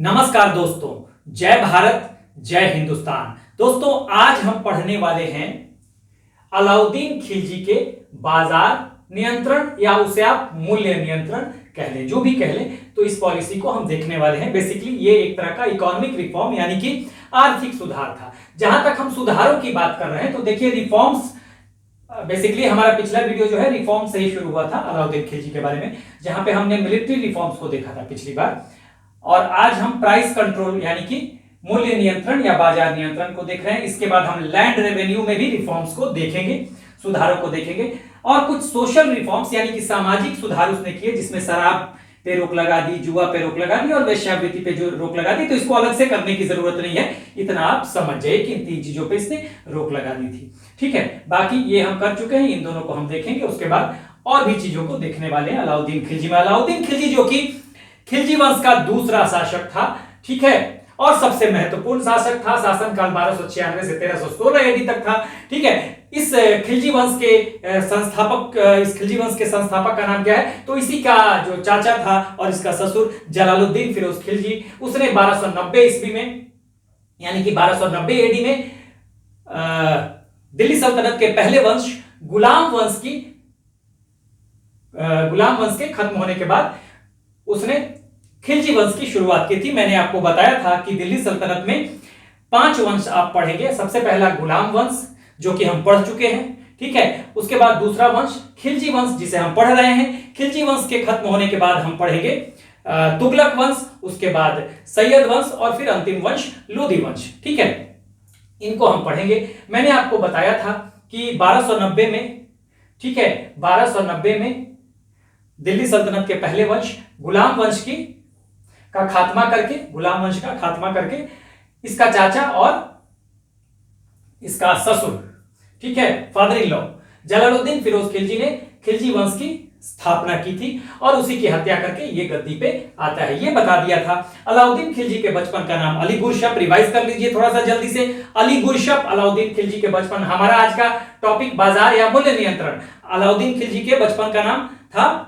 नमस्कार दोस्तों, जय भारत, जय हिंदुस्तान। दोस्तों, आज हम पढ़ने वाले हैं अलाउद्दीन खिलजी के बाजार नियंत्रण या उसे आप मूल्य नियंत्रण कह लें, जो भी कह लें। तो इस पॉलिसी को हम देखने वाले हैं। बेसिकली ये एक तरह का इकोनॉमिक रिफॉर्म यानी कि आर्थिक सुधार था। जहां तक हम सुधारों की बात कर रहे हैं तो देखिए, रिफॉर्म्स बेसिकली हमारा पिछला वीडियो जो है रिफॉर्म से ही शुरू हुआ था अलाउद्दीन खिलजी के बारे में, जहां पे हमने मिलिट्री रिफॉर्म्स को देखा था पिछली बार। और आज हम प्राइस कंट्रोल यानी कि मूल्य नियंत्रण या बाजार नियंत्रण को देख रहे हैं। इसके बाद हम लैंड रेवेन्यू में भी रिफॉर्म्स को देखेंगे, सुधारों को देखेंगे। और कुछ सोशल रिफॉर्म्स यानी कि सामाजिक सुधार उसने किए, जिसमें शराब पे रोक लगा दी, जुआ पे रोक लगा दी और वेश्यावृत्ति पे जो रोक लगा दी। तो इसको अलग से करने की जरूरत नहीं है, इतना आप समझ जाइए कि इन तीन चीजों पे इसने रोक लगा दी थी। ठीक है, बाकी ये हम कर चुके हैं, इन दोनों को हम देखेंगे। उसके बाद और भी चीजों को देखने वाले हैं अलाउद्दीन खिलजी में। अलाउद्दीन खिलजी जो कि खिलजी वंश का दूसरा शासक था, ठीक है, और सबसे महत्वपूर्ण शासक था। शासनकाल 1296 से 1316 AD तक था। ठीक है, इस खिलजी वंश के संस्थापक का नाम क्या है? तो इसी का जो चाचा था और इसका ससुर जलालुद्दीन फिरोज खिलजी, उसने 1290 ईस्वी में यानी कि 1290 AD में दिल्ली सल्तनत के पहले वंश गुलाम वंश के खत्म होने के बाद उसने खिलजी वंश की शुरुआत की थी। मैंने आपको बताया था कि दिल्ली सल्तनत में 5 वंश आप पढ़ेंगे। सबसे पहला गुलाम वंश, जो कि हम पढ़ चुके हैं, ठीक है। उसके बाद दूसरा वंश खिलजी वंश, जिसे हम पढ़ रहे हैं। खिलजी वंश के खत्म होने के बाद हम पढ़ेंगे तुगलक वंश, उसके बाद सैयद वंश और फिर अंतिम वंश लोधी वंश। ठीक है, इनको हम पढ़ेंगे। मैंने आपको बताया था कि 1290 में, ठीक है, 1290 में दिल्ली सल्तनत के पहले वंश गुलाम वंश का खात्मा करके इसका चाचा और इसका ससुर, ठीक है, father in law Jalaluddin Firoz Khilji ने खिलजी वंश की स्थापना की थी और उसी की हत्या करके ये गद्दी पे आता है। ये बता दिया था। अलाउद्दीन खिलजी के बचपन का नाम अली गुरशप, रिवाइज कर लीजिए थोड़ा सा जल्दी से। अली गुरशप अलाउद्दीन खिलजी के बचपन। हमारा आज का टॉपिक बाजार या मूल्य नियंत्रण। अलाउद्दीन खिलजी के बचपन का नाम था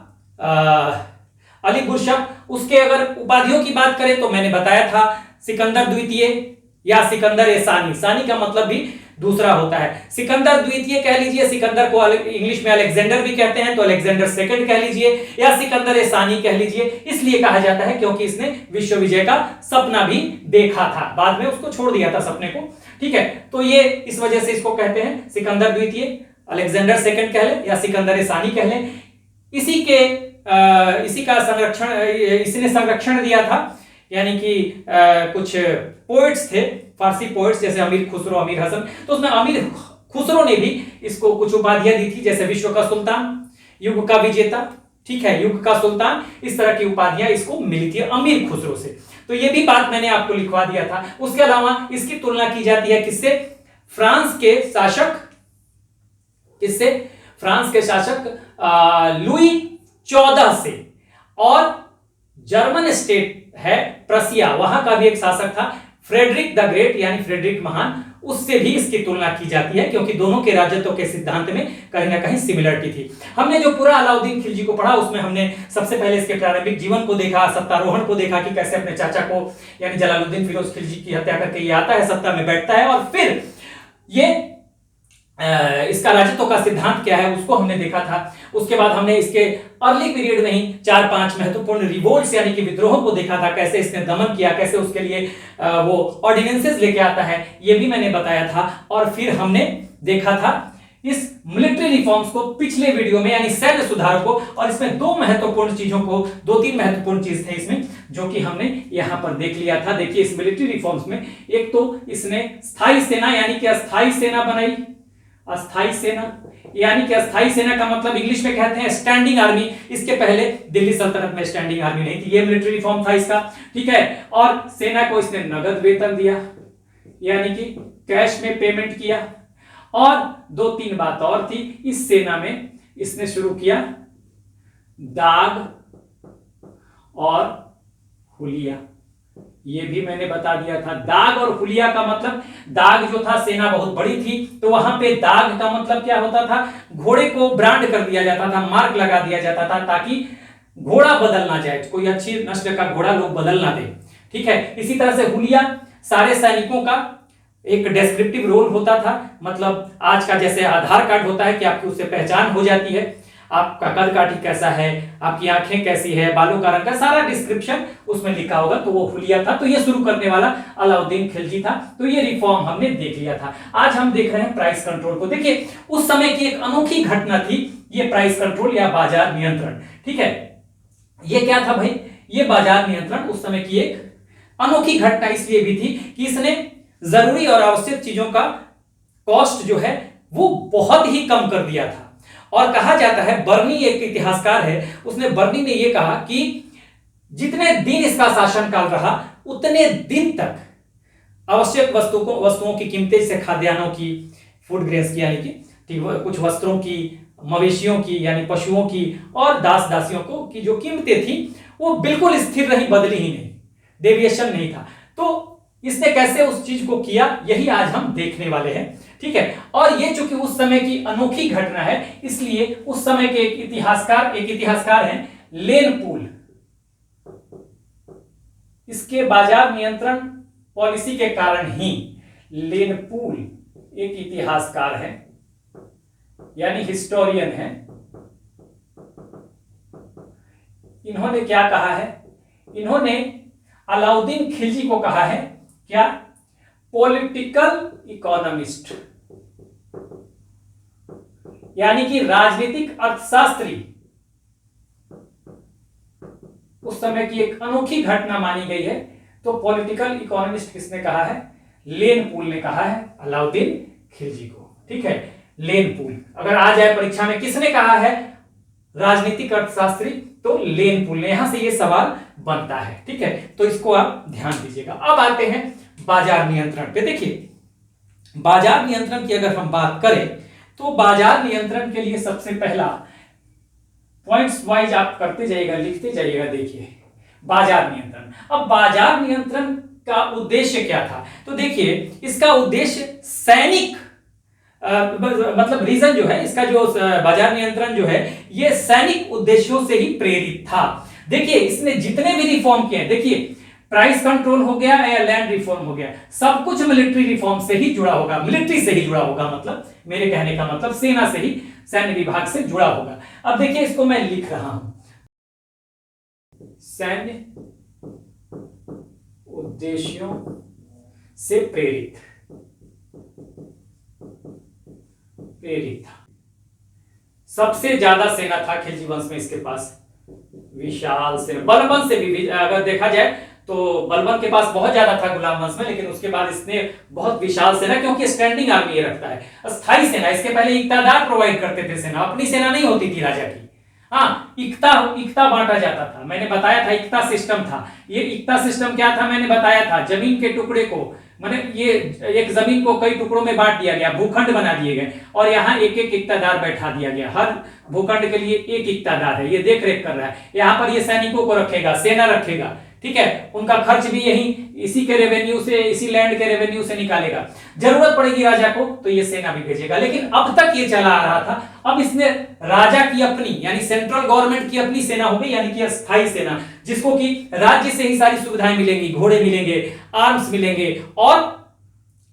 अली गुरशप। उसके अगर उपाधियों की बात करें तो मैंने बताया था सिकंदर द्वितीय या सिकंदर ए सानी। सानी का मतलब भी दूसरा होता है। सिकंदर द्वितीय कह लीजिए, सिकंदर को इंग्लिश में अलेक्जेंडर भी कहते हैं, तो अलेक्जेंडर सेकंड कह लीजिए या सिकंदर ए सानी कह लीजिए। इसलिए कहा जाता है क्योंकि इसने विश्व विजय का सपना भी देखा था, बाद में उसको छोड़ दिया था सपने को। ठीक है, तो ये इस वजह से इसको कहते हैं सिकंदर द्वितीय, अलेक्जेंडर सेकंड कह ले या सिकंदर ए सानी कह ले। इसने संरक्षण दिया था, यानी कि कुछ पोएट्स थे, फारसी पोएट्स, जैसे अमीर खुसरो, अमीर हसन। तो उसमें अमीर खुसरो ने भी इसको कुछ उपाधियां दी थी, जैसे विश्व का सुल्तान, युग का विजेता, ठीक है, युग का सुल्तान, इस तरह की उपाधियां इसको मिली थी अमीर खुसरो से। तो ये भी बात मैंने आपको लिखवा दिया था। उसके अलावा इसकी तुलना की जाती है किससे? फ्रांस के शासक लुई 14 से। और जर्मन स्टेट है प्रसिया, वहां का भी एक शासक था फ्रेडरिक द ग्रेट यानी फ्रेडरिक महान, उससे भी इसकी तुलना की जाती है, क्योंकि दोनों के राजत्व के सिद्धांत में कहीं ना कहीं सिमिलरिटी थी। हमने जो पूरा अलाउद्दीन खिलजी को पढ़ा, उसमें हमने सबसे पहले इसके प्रारंभिक जीवन को देखा, सत्तारोहण को देखा कि कैसे अपने चाचा को यानी जलालुद्दीन फिरोज खिलजी की हत्या करके ये आता है, सत्ता में बैठता है, और फिर ये इसका राजत्व का सिद्धांत क्या है उसको हमने देखा था। उसके बाद हमने इसके अर्ली पीरियड में ही 4-5 महत्वपूर्ण रिवोल्ट्स यानी कि विद्रोहों को देखा था, कैसे इसने दमन किया, कैसे उसके लिए वो ऑर्डिनेंसेस लेके आता है, ये भी मैंने बताया था। और फिर हमने देखा था इस मिलिट्री रिफॉर्म्स को पिछले वीडियो में, यानी सैन्य सुधार को। और इसमें 2-3 महत्वपूर्ण चीज थे इसमें, जो कि हमने यहां पर देख लिया था। देखिए, इस मिलिट्री रिफॉर्म्स में एक तो इसने स्थायी सेना यानी कि अस्थायी सेना बनाई। अस्थायी सेना यानी कि अस्थायी सेना का मतलब इंग्लिश में कहते हैं स्टैंडिंग आर्मी। इसके पहले दिल्ली सल्तनत में स्टैंडिंग आर्मी नहीं थी, ये मिलिट्री रिफॉर्म था इसका, ठीक है। और सेना को इसने नगद वेतन दिया, यानी कि कैश में पेमेंट किया। और 2-3 बात और थी इस सेना में, इसने शुरू किया दाग और हुलिया, ये भी मैंने बता दिया था। दाग और हुलिया का मतलब, दाग जो था, सेना बहुत बड़ी थी तो वहां पे दाग का मतलब क्या होता था? घोड़े को ब्रांड कर दिया जाता था, मार्क लगा दिया जाता था, ताकि घोड़ा बदल ना जाए, कोई अच्छी नस्ल का घोड़ा लोग बदल ना दे। ठीक है। इसी तरह से हुलिया सारे सैनिकों का एक डिस्क्रिप्टिव रोल होता था, मतलब आज का जैसे आधार कार्ड होता है कि आपकी उससे पहचान हो जाती है, आपका कद काठी कैसा है, आपकी आंखें कैसी है, बालों का रंग का सारा डिस्क्रिप्शन उसमें लिखा होगा, तो वो हुलिया था। तो ये शुरू करने वाला अलाउद्दीन खिलजी था। तो ये रिफॉर्म हमने देख लिया था। आज हम देख रहे हैं प्राइस कंट्रोल को। देखिए उस समय की एक अनोखी घटना थी ये प्राइस कंट्रोल या बाजार नियंत्रण, ठीक है। ये क्या था भाई, ये बाजार नियंत्रण उस समय की एक अनोखी घटना इसलिए भी थी कि इसने जरूरी और आवश्यक चीजों का कॉस्ट जो है वो बहुत ही कम कर दिया था। और कहा जाता है, बर्नी एक इतिहासकार है, उसने बर्नी ने यह कहा कि जितने दिन इसका शासनकाल रहा उतने दिन तक आवश्यक वस्तुओं की कीमतें, जैसे खाद्यान्नों की, फूड ग्रेन्स की यानी कि ठीक, कुछ वस्त्रों की, मवेशियों की यानी पशुओं की, और दास दासियों को की जो कीमतें थी वो बिल्कुल स्थिर रही, बदली ही नहीं, डेविएशन नहीं था। तो इसने कैसे उस चीज को किया यही आज हम देखने वाले हैं, ठीक है। और ये चूंकि उस समय की अनोखी घटना है इसलिए उस समय के एक इतिहासकार हैं लेन पूल, इसके बाजार नियंत्रण पॉलिसी के कारण ही लेन पूल एक इतिहासकार है यानी हिस्टोरियन है। इन्होंने क्या कहा है, इन्होंने अलाउद्दीन खिलजी को कहा है क्या, पॉलिटिकल इकोनॉमिस्ट, यानी कि राजनीतिक अर्थशास्त्री। उस समय की एक अनोखी घटना मानी गई है। तो पॉलिटिकल इकोनॉमिस्ट किसने कहा है, लेन पूल ने कहा है अलाउद्दीन खिलजी को, ठीक है। लेन पूल अगर आ जाए परीक्षा में किसने कहा है, राजनीतिक अर्थशास्त्री, तो लेन पूल ने, यहां से यह सवाल बनता है, ठीक है। तो इसको आप ध्यान दीजिएगा। अब आते हैं बाजार नियंत्रण पे। देखिए बाजार नियंत्रण की अगर हम बात करें तो बाजार नियंत्रण के लिए सबसे पहला पॉइंट्स वाइज आप करते जाइएगा, लिखते जाइएगा। देखिए बाजार नियंत्रण, अब बाजार नियंत्रण का उद्देश्य क्या था, तो देखिए इसका उद्देश्य सैनिक मतलब रीजन जो है इसका, जो बाजार नियंत्रण जो है ये सैनिक उद्देश्यों से ही प्रेरित था। देखिए इसने जितने भी रिफॉर्म किए, देखिए प्राइस कंट्रोल हो गया या लैंड रिफॉर्म हो गया, सब कुछ मिलिट्री रिफॉर्म से ही जुड़ा होगा, मिलिट्री से ही जुड़ा होगा, मतलब मेरे कहने का मतलब सेना से ही, सैन्य विभाग से जुड़ा होगा। अब देखिए इसको मैं लिख रहा हूं, सैन्य उद्देश्यों से प्रेरित था। सबसे ज्यादा सेना था खिलजी वंश में इसके पास, विशाल सेना। बलबन से भी अगर देखा जाए तो बलबन के पास बहुत ज्यादा था गुलाम वंश में, लेकिन उसके बाद इसने बहुत विशाल सेना, क्योंकि स्टैंडिंग आर्मी ये रखता है, अस्थाई सेना। इसके पहले इक्तादार प्रोवाइड करते थे सेना, अपनी सेना नहीं होती थी राजा की। हाँ, इक्ता बांटा जाता था, मैंने बताया था इक्ता सिस्टम था। ये इक्ता सिस्टम क्या था मैंने बताया था, जमीन के टुकड़े को, माने ये एक जमीन को कई टुकड़ों में बांट दिया गया, भूखंड बना दिए गए, और यहाँ एक एक इक्तादार बैठा दिया गया। हर भूखंड के लिए एक इक्तादार है, ये देख रेख कर रहा है। यहाँ पर ये सैनिकों को रखेगा, सेना रखेगा, ठीक है। उनका खर्च भी यही इसी के रेवेन्यू से, इसी लैंड के रेवेन्यू से निकालेगा। जरूरत पड़ेगी राजा को तो ये सेना भी भेजेगा। लेकिन अब तक ये चला आ रहा था, अब इसने राजा की अपनी यानी सेंट्रल गवर्नमेंट की अपनी सेना हो गई, यानी कि अस्थाई सेना, जिसको कि राज्य से ही सारी सुविधाएं मिलेंगी, घोड़े मिलेंगे, आर्म्स मिलेंगे, और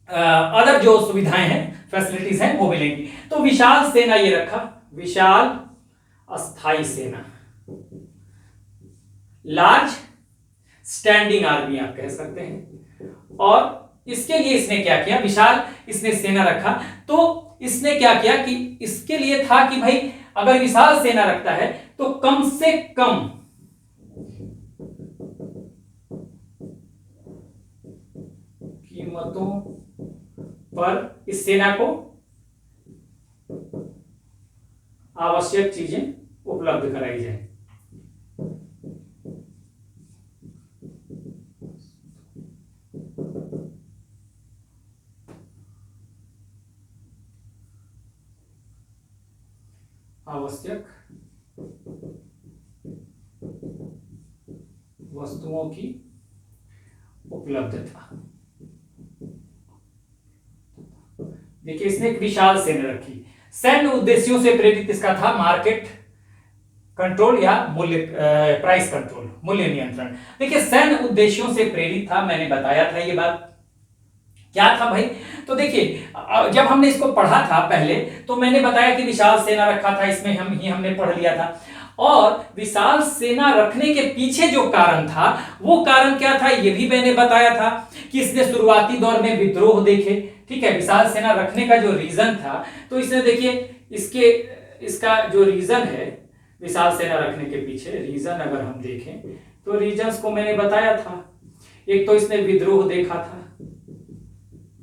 अदर जो सुविधाएं हैं, फैसिलिटीज हैं, वो मिलेंगी। तो विशाल सेना ये रखा, विशाल अस्थाई सेना, लार्ज स्टैंडिंग आर्मी आप कह सकते हैं। और इसके लिए इसने क्या किया, विशाल इसने सेना रखा। तो इसने क्या किया कि इसके लिए था कि भाई अगर विशाल सेना रखता है तो कम से कम कीमतों पर इस सेना को आवश्यक चीजें उपलब्ध कराई जाए। आवश्यक वस्तुओं की उपलब्धता। देखिए इसने एक विशाल सेना रखी। सैन्य उद्देश्यों से प्रेरित इसका था मार्केट कंट्रोल या मूल्य प्राइस कंट्रोल। मूल्य नियंत्रण। देखिए सैन्य उद्देश्यों से प्रेरित था, मैंने बताया था ये बात। क्या था भाई? तो देखिए जब हमने इसको पढ़ा था पहले तो मैंने बताया कि विशाल सेना रखा था, इसमें हमने पढ़ लिया था। और विशाल सेना रखने के पीछे जो कारण था वो कारण क्या था ये भी मैंने बताया था कि इसने शुरुआती दौर में विद्रोह देखे। ठीक है, विशाल सेना रखने का जो रीजन था, तो इसने देखिए इसका जो रीजन है विशाल सेना रखने के पीछे, रीजन अगर हम देखें तो रीजंस को मैंने बताया था। एक तो इसने विद्रोह देखा था,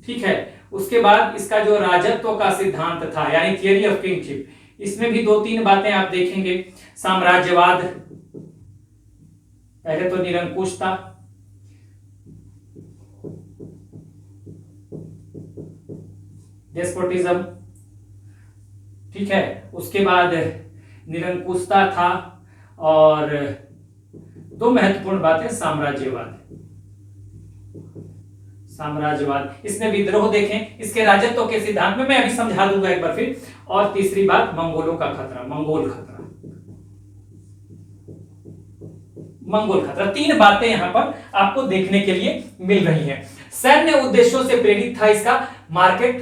ठीक है, उसके बाद इसका जो राजत्व का सिद्धांत था यानी थियरी ऑफ किंगशिप, इसमें भी 2-3 बातें आप देखेंगे। साम्राज्यवाद, पहले तो निरंकुशता, डेस्पोटिज्म, ठीक है, उसके बाद निरंकुशता था, और 2 महत्वपूर्ण बातें साम्राज्यवाद। इसमें विद्रोह देखें, इसके राजत्व के सिद्धांत में मैं अभी समझा दूंगा एक बार फिर। और तीसरी बात मंगोल खतरा। 3 बातें यहां पर आपको देखने के लिए मिल रही हैं। सैन्य उद्देश्यों से प्रेरित था इसका मार्केट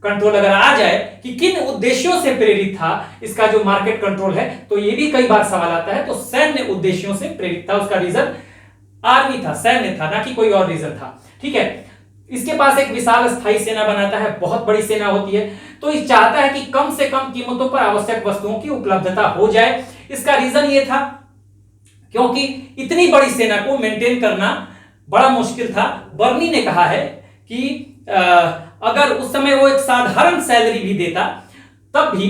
कंट्रोल। अगर आ जाए कि किन उद्देश्यों से प्रेरित था इसका जो मार्केट कंट्रोल है, तो ये भी कई बार सवाल आता है। तो सैन्य उद्देश्यों से प्रेरित था, उसका रीजन आर्मी था, सैन्य था, ना कि कोई और रीजन था। ठीक है, इसके पास एक विशाल स्थायी सेना बनाता है, बहुत बड़ी सेना होती है, तो ये चाहता है कि कम से कम कीमतों पर आवश्यक वस्तुओं की उपलब्धता हो जाए। इसका रीजन ये था क्योंकि इतनी बड़ी सेना को मेंटेन करना बड़ा मुश्किल था। बर्नी ने कहा है कि अगर उस समय वो एक साधारण सैलरी भी देता तब भी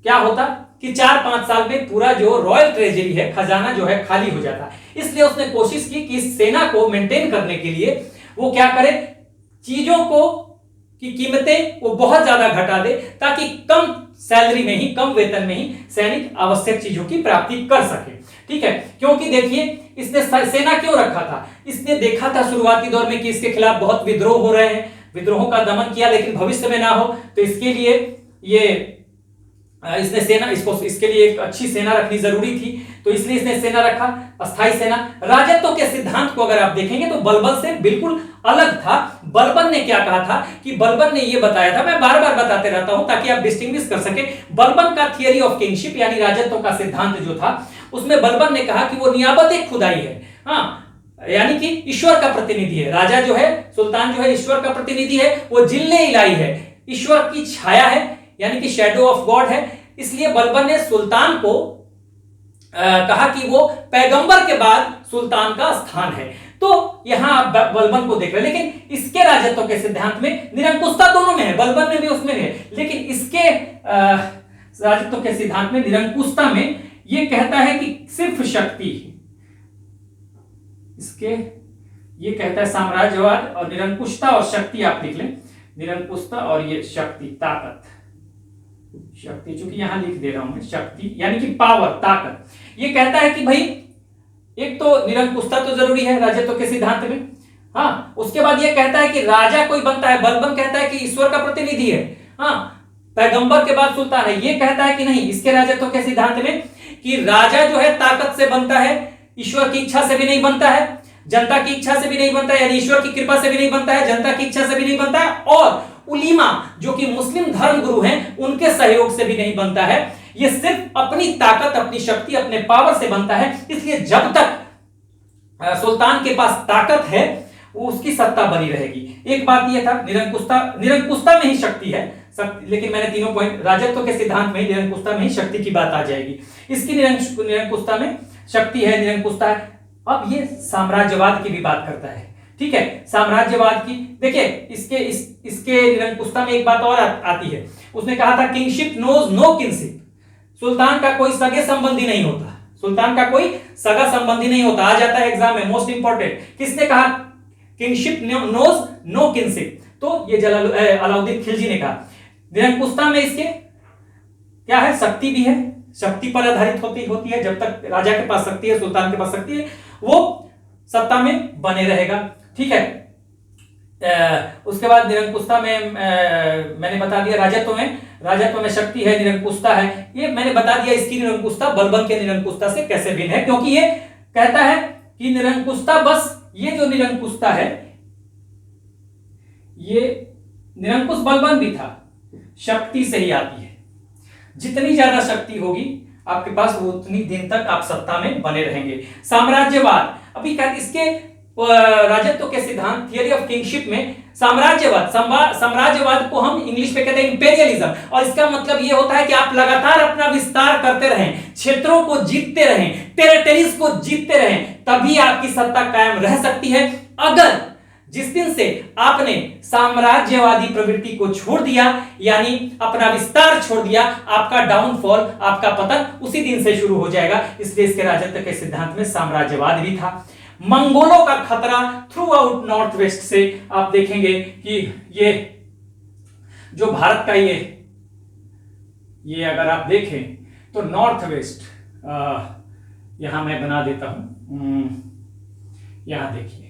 क्या होता कि 4-5 साल में पूरा जो रॉयल ट्रेजरी है, खजाना जो है, खाली हो जाता। इसलिए उसने कोशिश की कि इस सेना को मेंटेन करने के लिए वो क्या करे, चीजों को की कीमतें वो बहुत ज्यादा घटा दे ताकि कम सैलरी में ही, कम वेतन में ही सैनिक आवश्यक चीजों की प्राप्ति कर सके। ठीक है, क्योंकि देखिए इसने सेना क्यों रखा था, इसने देखा था शुरुआती दौर में कि इसके खिलाफ बहुत विद्रोह हो रहे हैं, विद्रोहों का दमन किया, लेकिन भविष्य में ना हो, तो इसके लिए इसने सेना, इसके लिए एक अच्छी सेना रखनी जरूरी थी, तो इसलिए इसने सेना रखा, अस्थाई सेना। राजत्व के सिद्धांत को अगर आप देखेंगे तो बलबन से बिल्कुल अलग था। बलबन ने क्या कहा था कि बलबन ने यह बताया था, मैं बार बार बताते रहता हूं ताकि आप डिस्टिंग्विश कर सके। बलबन का थियरी ऑफ किंगशिप यानी राजत्व का सिद्धांत जो था, उसमें बलबन ने कहा कि वो नियाबत एक खुदाई है, हाँ, यानी कि ईश्वर का प्रतिनिधि है। राजा जो है, सुल्तान जो है, ईश्वर का प्रतिनिधि है, वो जिल्ले इलाही है, ईश्वर की छाया है, यानी कि शैडो ऑफ गॉड है। इसलिए बलबन ने सुल्तान को कहा कि वो पैगंबर के बाद सुल्तान का स्थान है। तो यहां आप बलबन को देख रहे हैं, लेकिन इसके राजत्व के सिद्धांत में निरंकुशता दोनों में है, बलबन में भी उसमें है, लेकिन इसके राजत्व के सिद्धांत में, निरंकुशता में, यह कहता है कि सिर्फ शक्ति, इसके ये कहता है साम्राज्यवाद और निरंकुशता और शक्ति, आप लिख लें, निरंकुशता और ये शक्ति, ताकत, शक्ति, चूंकि यहां लिख दे रहा हूं मैं, शक्ति यानी कि पावर, ताकत। ये कहता है कि भाई एक तो निरंकुशता तो जरूरी है राजत्व के सिद्धांत में, हाँ, उसके बाद ये कहता है कि राजा कोई बनता है, बलबन कहता है कि ईश्वर का प्रतिनिधि है, हाँ, पैगंबर के बाद सुल्तान है। ये कहता है कि नहीं, इसके राजत्व के सिद्धांत में, कि राजा जो है ताकत से बनता है, ईश्वर की इच्छा से भी नहीं बनता है, जनता की इच्छा से भी नहीं बनता है, यानी ईश्वर की कृपा से भी नहीं बनता है, जनता की इच्छा से भी नहीं बनता है, और उलीमा जो कि मुस्लिम धर्म गुरु हैं उनके सहयोग से भी नहीं बनता है। ये सिर्फ अपनी ताकत, अपनी शक्ति, अपने पावर से बनता है। इसलिए जब तक सुल्तान के पास ताकत है उसकी सत्ता बनी रहेगी। एक बात यह था, निरंकुशता में ही शक्ति है, लेकिन मैंने तीनों पॉइंट, राजत्व के सिद्धांत में निरंकुशता में ही शक्ति की बात आ जाएगी। इसकी निरंकुशता में शक्ति है, निरंकुशता है। अब ये साम्राज्यवाद की भी बात करता है, ठीक है, साम्राज्यवाद की। देखिए इसके निरंकुशता में एक बात और आती है, उसने कहा था किंगशिप नोज नो किंगशिप, सुल्तान का कोई सगे संबंधी नहीं होता, सुल्तान का कोई सगा संबंधी नहीं होता। आ जाता है एग्जाम में, मोस्ट इंपॉर्टेंट, किसने कहा किंगशिप नोज नो किंगशिप, तो ये अलाउद्दीन खिलजी ने कहा। निरंकुशता में इसके क्या है, शक्ति भी है, शक्ति पर आधारित होती है, जब तक राजा के पास शक्ति है, सुल्तान के पास शक्ति है, वो सत्ता में बने रहेगा। ठीक है, उसके बाद निरंकुशता में मैंने बता दिया, राजत्व में शक्ति है, निरंकुशता है, ये मैंने बता दिया। इसकी निरंकुशता बलबन के निरंकुशता से कैसे भिन्न है, क्योंकि ये कहता है कि निरंकुशता, बस ये जो निरंकुशता है, ये निरंकुश बलबन भी था, शक्ति से ही आती है। जितनी ज्यादा शक्ति होगी आपके पास, वो उतनी दिन तक आप सत्ता में बने रहेंगे। साम्राज्यवाद, अभी इसके राजत्व के सिद्धांत, थियरी ऑफ किंगशिप में साम्राज्यवाद को हम इंग्लिश में कहते हैं इंपेरियलिज्म, और इसका मतलब ये होता है कि आप लगातार अपना विस्तार करते रहें, क्षेत्रों को जीतते रहें, टेरिटरीज को जीतते रहें, तभी आपकी सत्ता कायम रह सकती है। अगर जिस दिन से आपने साम्राज्यवादी प्रवृत्ति को छोड़ दिया, यानी अपना विस्तार छोड़ दिया, आपका डाउनफॉल, आपका पतन उसी दिन से शुरू हो जाएगा। इसलिए इसके राजत्व के सिद्धांत में साम्राज्यवाद भी था। मंगोलों का खतरा थ्रू आउट नॉर्थ वेस्ट से आप देखेंगे कि ये जो भारत का ये अगर आप देखें तो नॉर्थ वेस्ट, यहां मैं बना देता हूं, यहां देखिए,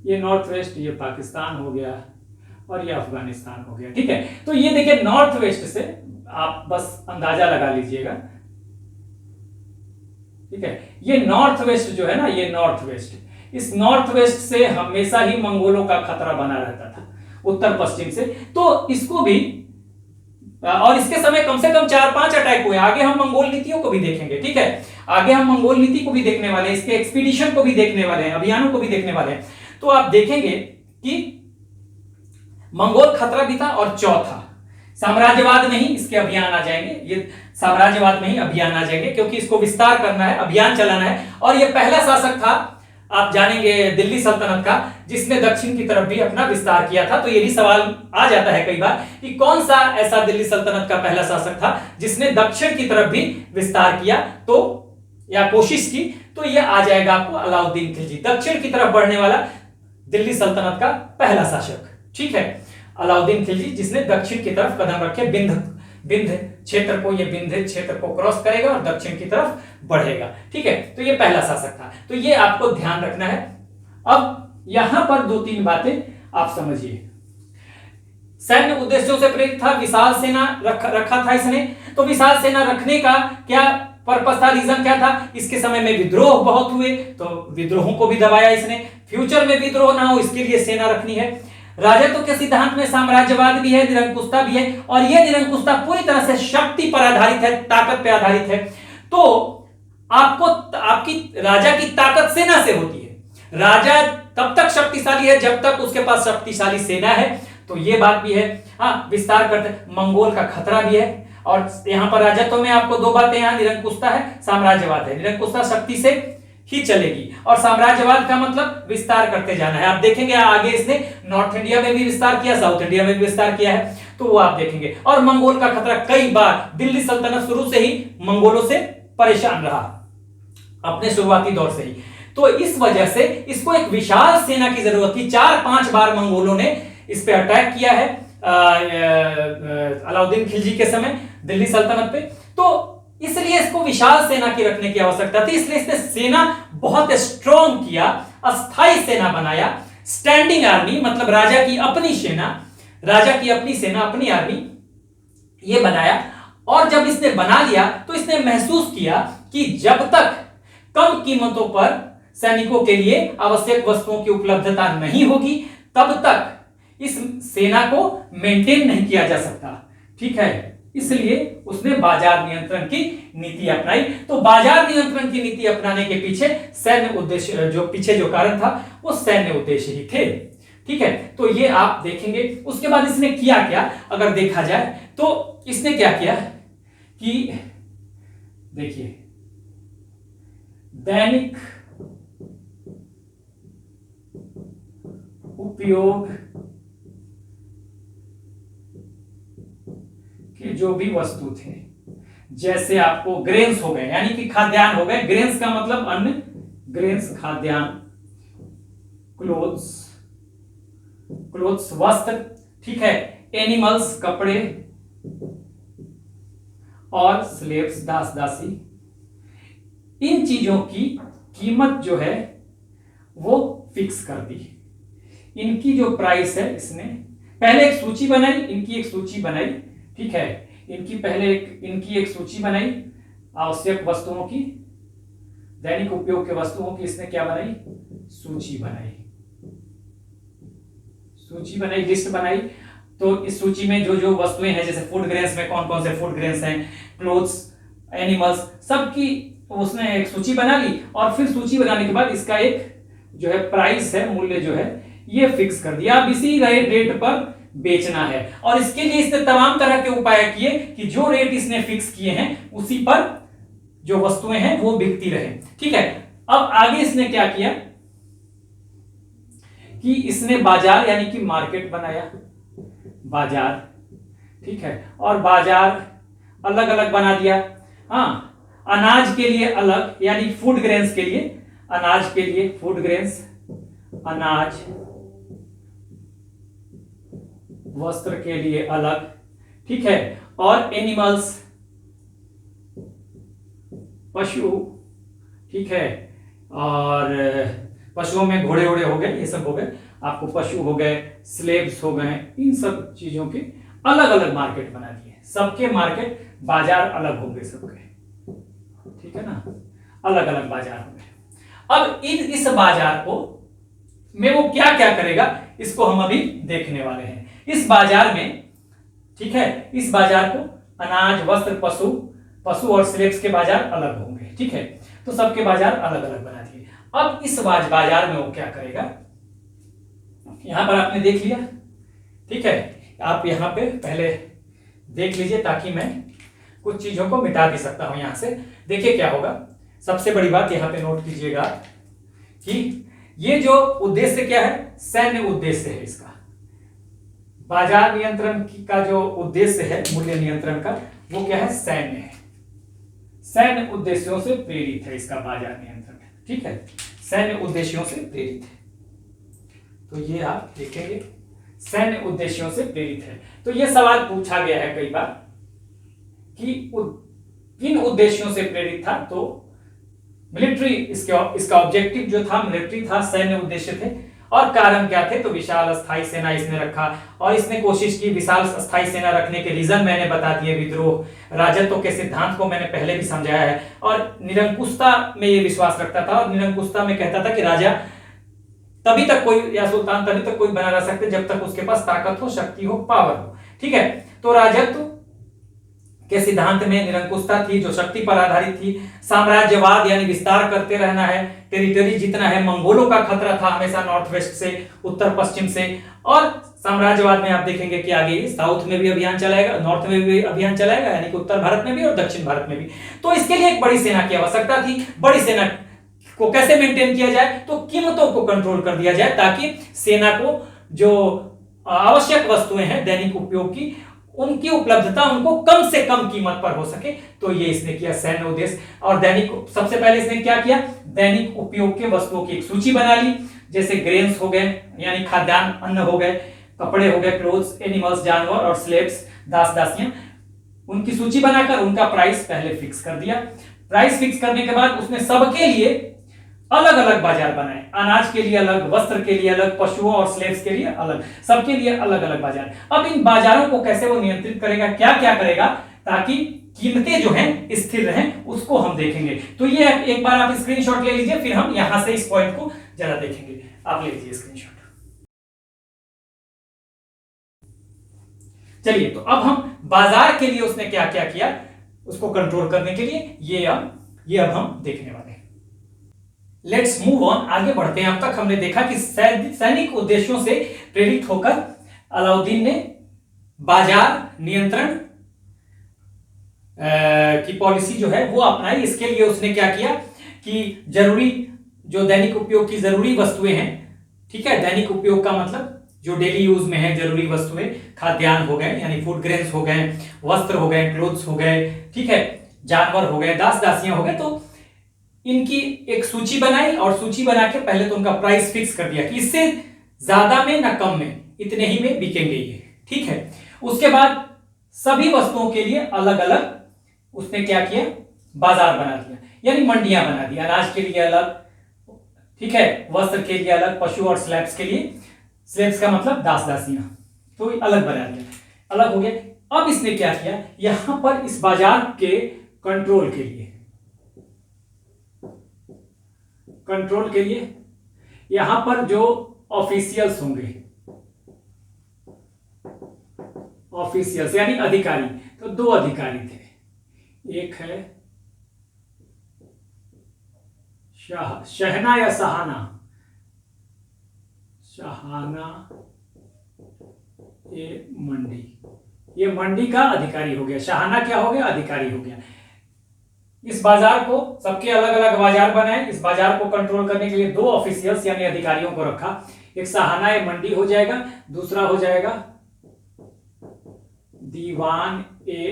ये नॉर्थ वेस्ट, ये पाकिस्तान हो गया और ये अफगानिस्तान हो गया। ठीक है, तो ये देखिए नॉर्थ वेस्ट से आप बस अंदाजा लगा लीजिएगा। ठीक है, ये नॉर्थ वेस्ट जो है ना, ये नॉर्थ वेस्ट, इस नॉर्थ वेस्ट से हमेशा ही मंगोलों का खतरा बना रहता था, उत्तर पश्चिम से। तो इसको भी, और इसके समय कम से कम 4-5 अटैक हुए। आगे हम मंगोल नीतियों को भी देखेंगे। ठीक है, आगे हम मंगोल नीति को भी देखने वाले हैं, इसके एक्सपीडिशन को भी देखने वाले हैं, अभियानों को भी देखने वाले हैं। तो आप देखेंगे कि मंगोल खतरा भी था, और चौथा साम्राज्यवाद में ही इसके अभियान आ जाएंगे। ये साम्राज्यवाद में ही अभियान आ जाएंगे, क्योंकि इसको विस्तार करना है, अभियान चलाना है। और ये पहला शासक था, आप जानेंगे, दिल्ली सल्तनत का, जिसने दक्षिण की तरफ भी अपना विस्तार किया था। तो ये भी सवाल आ जाता है कई बार कि कौन सा ऐसा दिल्ली सल्तनत का पहला शासक था जिसने दक्षिण की तरफ भी विस्तार किया, तो या कोशिश की। तो ये आ जाएगा आपको अलाउद्दीन खिलजी, दक्षिण की तरफ बढ़ने वाला दिल्ली सल्तनत का पहला शासक। ठीक है, अलाउद्दीन खिलजी, जिसने दक्षिण की तरफ कदम रखे, विंध्य क्षेत्र को, ये विंध्य क्षेत्र को क्रॉस करेगा और दक्षिण की तरफ बढ़ेगा। ठीक है, तो ये पहला शासक था। तो ये आपको ध्यान रखना है। अब यहां पर 2-3 बातें आप समझिए। सैन्य उद्देश्यों से प्रेरित था, विशाल सेना रखा था इसने। तो विशाल सेना रखने का क्या पर्पस था, रीजन क्या था? इसके समय में विद्रोह बहुत हुए, तो विद्रोहों को भी दबाया इसने। फ्यूचर में विद्रोह ना हो, इसके लिए सेना रखनी है। राजत्व के सिद्धांत में साम्राज्यवाद भी है, निरंकुशता भी है, और यह निरंकुशता पूरी तरह से शक्ति पर आधारित है, ताकत पर आधारित है। तो आपकी राजा की ताकत सेना से होती है। राजा तब तक शक्तिशाली है जब तक उसके पास शक्तिशाली सेना है। तो ये बात भी है। हाँ, विस्तार करते, मंगोल का खतरा भी है। और यहां पर राजत्व में आपको 2 बातें, यहां निरंकुशता है, साम्राज्यवाद है। निरंकुशता शक्ति से ही चलेगी, और साम्राज्यवाद का मतलब विस्तार करते जाना है। आप देखेंगे आगे इसने नॉर्थ इंडिया में भी विस्तार किया, साउथ इंडिया में भी विस्तार किया है, तो वो आप देखेंगे। और मंगोल का खतरा, कई बार दिल्ली सल्तनत शुरू से ही मंगोलों से परेशान रहा, अपने शुरुआती दौर से ही। तो इस वजह से इसको एक विशाल सेना की जरूरत थी। 4-5 बार मंगोलों ने इस पे अटैक किया है अलाउद्दीन खिलजी के समय दिल्ली सल्तनत पे। तो इसलिए इसको विशाल सेना की रखने की आवश्यकता थी। इसलिए इसने सेना बहुत स्ट्रॉन्ग किया, अस्थाई सेना बनाया। स्टैंडिंग आर्मी, मतलब राजा की अपनी सेना, राजा की अपनी सेना, अपनी आर्मी, ये बनाया। और जब इसने बना लिया तो इसने महसूस किया कि जब तक कम कीमतों पर सैनिकों के लिए आवश्यक वस्तुओं की उपलब्धता नहीं होगी, तब तक इस सेना को मेंटेन नहीं किया जा सकता। ठीक है, इसलिए उसने बाजार नियंत्रण की नीति अपनाई। तो बाजार नियंत्रण की नीति अपनाने के पीछे सैन्य उद्देश्य, जो पीछे जो कारण था वो सैन्य उद्देश्य ही थे। ठीक है, तो ये आप देखेंगे। उसके बाद इसने किया क्या, अगर देखा जाए तो इसने क्या किया कि देखिए, दैनिक उपयोग के जो भी वस्तु थे, जैसे आपको ग्रेन्स हो गए, यानी कि खाद्यान्न हो गए। ग्रेन्स का मतलब अन्न, ग्रेन्स खाद्यान्न, क्लोथ्स वस्त्र, ठीक है, एनिमल्स कपड़े, और स्लेव्स दास दासी, इन चीजों की कीमत जो है वो फिक्स कर दी। इनकी जो प्राइस है, इसने पहले एक सूची बनाई, इनकी एक सूची बनाई, ठीक है, इनकी एक सूची बनाई आवश्यक वस्तुओं की, दैनिक उपयोग के वस्तुओं की इसने क्या बनाई, सूची बनाई, लिस्ट बनाई। तो इस सूची में जो जो वस्तुएं हैं, जैसे फूड ग्रेन्स में कौन कौन से फूड ग्रेन्स हैं, क्लोथ्स, एनिमल्स, सबकी उसने एक सूची बना ली। और फिर सूची बनाने के बाद इसका एक जो है प्राइस है, मूल्य जो है ये फिक्स कर दिया। अब इसी रेट पर बेचना है, और इसके लिए इसने तमाम तरह के उपाय किए कि जो रेट इसने फिक्स किए हैं उसी पर जो वस्तुएं हैं वो बिकती रहे, ठीक है। अब आगे इसने क्या किया कि इसने बाजार यानी कि मार्केट बनाया, बाजार, ठीक है, और बाजार अलग अलग बना दिया। हाँ, अनाज के लिए अलग यानी फूड ग्रेन्स के लिए, अनाज के लिए फूड ग्रेन्स, अनाज, वस्त्र के लिए अलग, ठीक है, और एनिमल्स, पशु, ठीक है, और पशुओं में घोड़े वोड़े हो गए, ये सब हो गए, आपको पशु हो गए, स्लेव्स हो गए, इन सब चीजों के अलग अलग मार्केट बना दिए। सबके मार्केट, बाजार अलग हो गए सबके, ठीक है ना, अलग अलग बाजार हो गए। अब इस बाजार को में वो क्या क्या करेगा, इसको हम अभी देखने वाले हैं। इस बाजार में, ठीक है, इस बाजार को अनाज, वस्त्र, पशु और स्लेव्स के बाजार अलग होंगे, ठीक है, तो सबके बाजार अलग अलग बना दिए। अब इस बाजार में वो क्या करेगा, यहां पर आपने देख लिया, ठीक है, आप यहां पे पहले देख लीजिए ताकि मैं कुछ चीजों को मिटा भी सकता हूं। यहां से देखिए क्या होगा। सबसे बड़ी बात यहां पे नोट कीजिएगा कि ये जो उद्देश्य क्या है, सैन्य उद्देश्य है इसका। बाजार नियंत्रण का जो उद्देश्य है, मूल्य नियंत्रण का, वो क्या है, सैन्य है, सैन्य उद्देश्यों से प्रेरित है इसका बाजार नियंत्रण, ठीक है, सैन्य उद्देश्यों से प्रेरित है। तो ये आप देखेंगे, सैन्य उद्देश्यों से प्रेरित है। तो ये सवाल पूछा गया है कई बार कि किन उद्देश्यों से प्रेरित था, तो मिलिट्री, इसका ऑब्जेक्टिव जो था मिलिट्री था, सैन्य उद्देश्य थे। और कारण क्या थे, तो विशाल अस्थायी सेना इसने रखा, और इसने कोशिश की विशाल अस्थायी सेना रखने के रीजन मैंने बता दिए, विद्रोह, राजत्व के सिद्धांत को मैंने पहले भी समझाया है, और निरंकुशता में ये विश्वास रखता था, और निरंकुशता में कहता था कि राजा तभी तक कोई, या सुल्तान तभी तक कोई बना रह सकते जब तक उसके पास ताकत हो, शक्ति हो, पावर हो, ठीक है। तो राजत्व के सिद्धांत में निरंकुशता थी जो शक्ति पर आधारित थी। साम्राज्यवाद यानी विस्तार करते रहना है, टेरिटरी जीतना है। मंगोलों का खतरा था हमेशा नॉर्थ वेस्ट से, उत्तर पश्चिम से। और साम्राज्यवाद में आप देखेंगे कि आगे साउथ में भी अभियान चलाएगा, नॉर्थ में भी अभियान चलाएगा, यानी कि उत्तर भारत में भी और दक्षिण भारत में भी। तो इसके लिए एक बड़ी सेना की आवश्यकता थी। बड़ी सेना को कैसे मेंटेन किया जाए, तो कीमतों को कंट्रोल कर दिया जाए ताकि सेना को जो आवश्यक वस्तुएं हैं दैनिक उपयोग की, उनकी उपलब्धता उनको कम से कम कीमत पर हो सके। तो ये इसने किया सैन्य उद्देश्य। और दैनिक, सबसे पहले इसने क्या किया, दैनिक उपयोग के वस्तुओं की एक सूची बना ली, जैसे ग्रेन्स हो गए यानी खाद्यान्न, अन्न हो गए, कपड़े हो गए, क्लोथ्स, एनिमल्स, जानवर, और स्लेव्स, दास दासियां, उनकी सूची बनाकर उनका प्राइस पहले फिक्स कर दिया। प्राइस फिक्स करने के बाद उसने सबके लिए अलग अलग बाजार बनाए, अनाज के लिए अलग, वस्त्र के लिए अलग, पशुओं और स्लेव्स के लिए अलग, सबके लिए अलग अलग बाजार। अब इन बाजारों को कैसे वो नियंत्रित करेगा, क्या क्या करेगा ताकि कीमतें जो हैं स्थिर रहें, उसको हम देखेंगे। तो ये एक बार आप स्क्रीनशॉट ले लीजिए, फिर हम यहां से इस पॉइंट को जरा देखेंगे। आप ले लीजिए स्क्रीनशॉट। चलिए, तो अब हम बाजार के लिए उसने क्या क्या किया, उसको कंट्रोल करने के लिए ये अब हम देखने वाले हैं। लेट्स मूव ऑन, आगे बढ़ते हैं। अब तक हमने देखा कि सैनिक उद्देश्यों से प्रेरित होकर अलाउद्दीन ने बाजार नियंत्रण की पॉलिसी जो है वो अपनाई। इसके लिए उसने क्या किया कि जरूरी, जो दैनिक उपयोग की जरूरी वस्तुएं हैं, ठीक है, दैनिक उपयोग का मतलब जो डेली यूज में है जरूरी वस्तुएं, खाद्यान्न हो गए यानी फूड ग्रेन्स हो गए, वस्त्र हो गए, क्लोथ्स हो गए, ठीक है, जानवर हो गए, दास दासियां हो गए, तो इनकी एक सूची बनाई। और सूची बना के पहले तो उनका प्राइस फिक्स कर दिया कि इससे ज्यादा में ना कम में, इतने ही में बिकेंगे ये, ठीक है। उसके बाद सभी वस्तुओं के लिए अलग अलग उसने क्या किया, बाजार बना दिया, यानी मंडियां बना दी, अनाज के लिए अलग, ठीक है, वस्त्र के लिए अलग, पशु और स्लैब्स के लिए, स्लैब्स का मतलब दास दासियां, तो अलग बना दिया, अलग हो गया। अब इसने क्या किया, यहां पर इस बाजार के कंट्रोल के लिए यहां पर जो ऑफिशियल्स होंगे, ऑफिशियल्स यानी अधिकारी, तो दो अधिकारी थे, एक है शहना या सहाना, शहाना, ये मंडी का अधिकारी हो गया, शहाना क्या हो गया, अधिकारी हो गया। इस बाजार को, सबके अलग अलग बाजार बनाए, इस बाजार को कंट्रोल करने के लिए दो ऑफिशियल्स यानी अधिकारियों को रखा, एक सहाना ए मंडी हो जाएगा, दूसरा हो जाएगा दीवान ए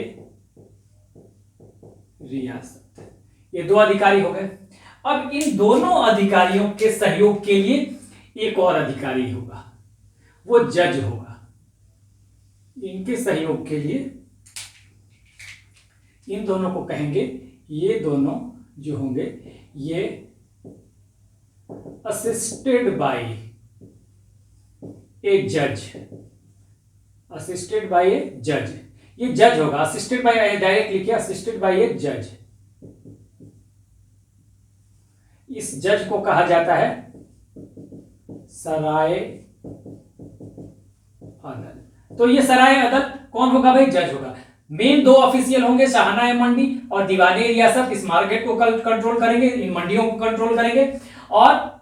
रियासत, ये दो अधिकारी हो गए। अब इन दोनों अधिकारियों के सहयोग के लिए एक और अधिकारी होगा, वो जज होगा। इनके सहयोग के लिए इन दोनों को कहेंगे, ये दोनों जो होंगे ये असिस्टेड बाय ए जज, असिस्टेड बाय ए जज, ये जज होगा, असिस्टेड बाय, डायरेक्ट लिखिए असिस्टेड बाय ए जज। इस जज को कहा जाता है सराय अदल। तो ये सराय अदल कौन होगा भाई, जज होगा। मेन दो ऑफिशियल होंगे, शाहना मंडी और दीवानी रियासत, इस मार्केट को कंट्रोल करेंगे, इन मंडियों को कंट्रोल करेंगे, और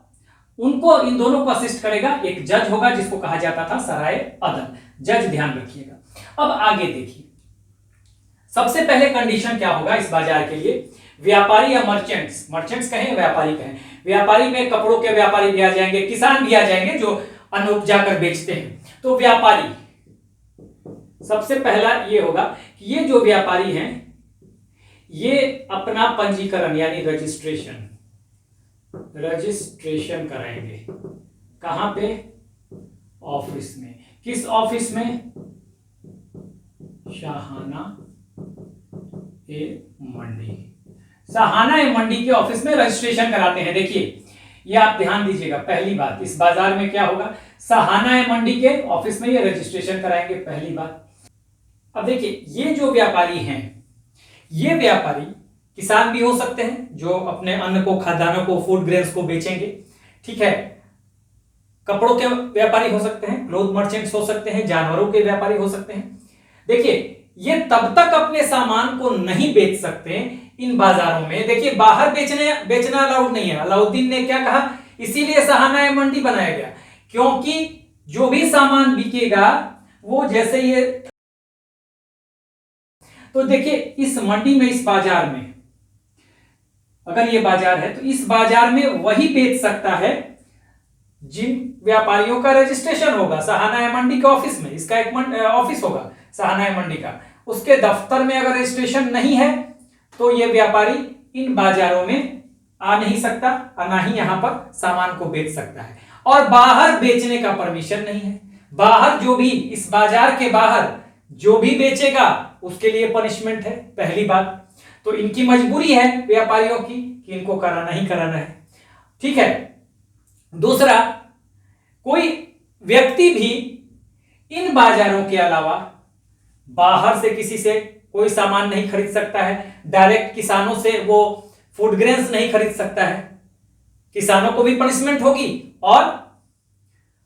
उनको, इन दोनों को असिस्ट करेगा एक जज होगा जिसको कहा जाता था सराय अदल, जज, ध्यान रखिएगा। अब आगे देखिए, सबसे पहले कंडीशन क्या होगा इस बाजार के लिए, व्यापारी या मर्चेंट्स, मर्चेंट्स कहें व्यापारी कहें, व्यापारी में कपड़ों के व्यापारी भी आ जाएंगे, किसान भी आ जाएंगे जो अन्न उपजा कर बेचते हैं। तो व्यापारी, सबसे पहला ये होगा कि ये जो व्यापारी हैं ये अपना पंजीकरण यानी रजिस्ट्रेशन कराएंगे, कहां पे, ऑफिस में। किस ऑफिस में, शाहाना ए मंडी, शाहाना ए मंडी के ऑफिस में रजिस्ट्रेशन कराते हैं। देखिए ये आप ध्यान दीजिएगा, पहली बात, इस बाजार में क्या होगा, शाहाना ए मंडी के ऑफिस में ये रजिस्ट्रेशन कराएंगे, पहली बात। अब देखिए ये जो व्यापारी हैं, ये व्यापारी किसान भी हो सकते हैं जो अपने अन्न को, खाद्यान्नों को, फूड ग्रेन्स को बेचेंगे, ठीक है, कपड़ों के व्यापारी हो सकते हैं, क्लोथ मर्चेंट्स हो सकते हैं, जानवरों के व्यापारी हो सकते हैं। देखिए ये तब तक अपने सामान को नहीं बेच सकते इन बाजारों में, देखिए बाहर बेचना अलाउड नहीं है। अलाउद्दीन ने क्या कहा, इसीलिए शाहाना मंडी बनाया गया, क्योंकि जो भी सामान बिकेगा वो, जैसे ये, तो देखिए इस मंडी में, इस बाजार में, अगर ये बाजार है तो इस बाजार में वही बेच सकता है जिन व्यापारियों का रजिस्ट्रेशन होगा शाहाना मंडी के ऑफिस में। इसका एक ऑफिस होगा शाहाना मंडी का, उसके दफ्तर में अगर रजिस्ट्रेशन नहीं है तो ये व्यापारी इन बाजारों में आ नहीं सकता और ना ही यहां पर सामान को बेच सकता है। और बाहर बेचने का परमिशन नहीं है, बाहर जो भी, इस बाजार के बाहर जो भी बेचेगा उसके लिए पनिशमेंट है, पहली बात। तो इनकी मजबूरी है व्यापारियों की कि इनको कराना ही कराना है, ठीक है। दूसरा, कोई व्यक्ति भी इन बाजारों के अलावा बाहर से किसी से कोई सामान नहीं खरीद सकता है, डायरेक्ट किसानों से वो फूड ग्रेन्स नहीं खरीद सकता है, किसानों को भी पनिशमेंट होगी और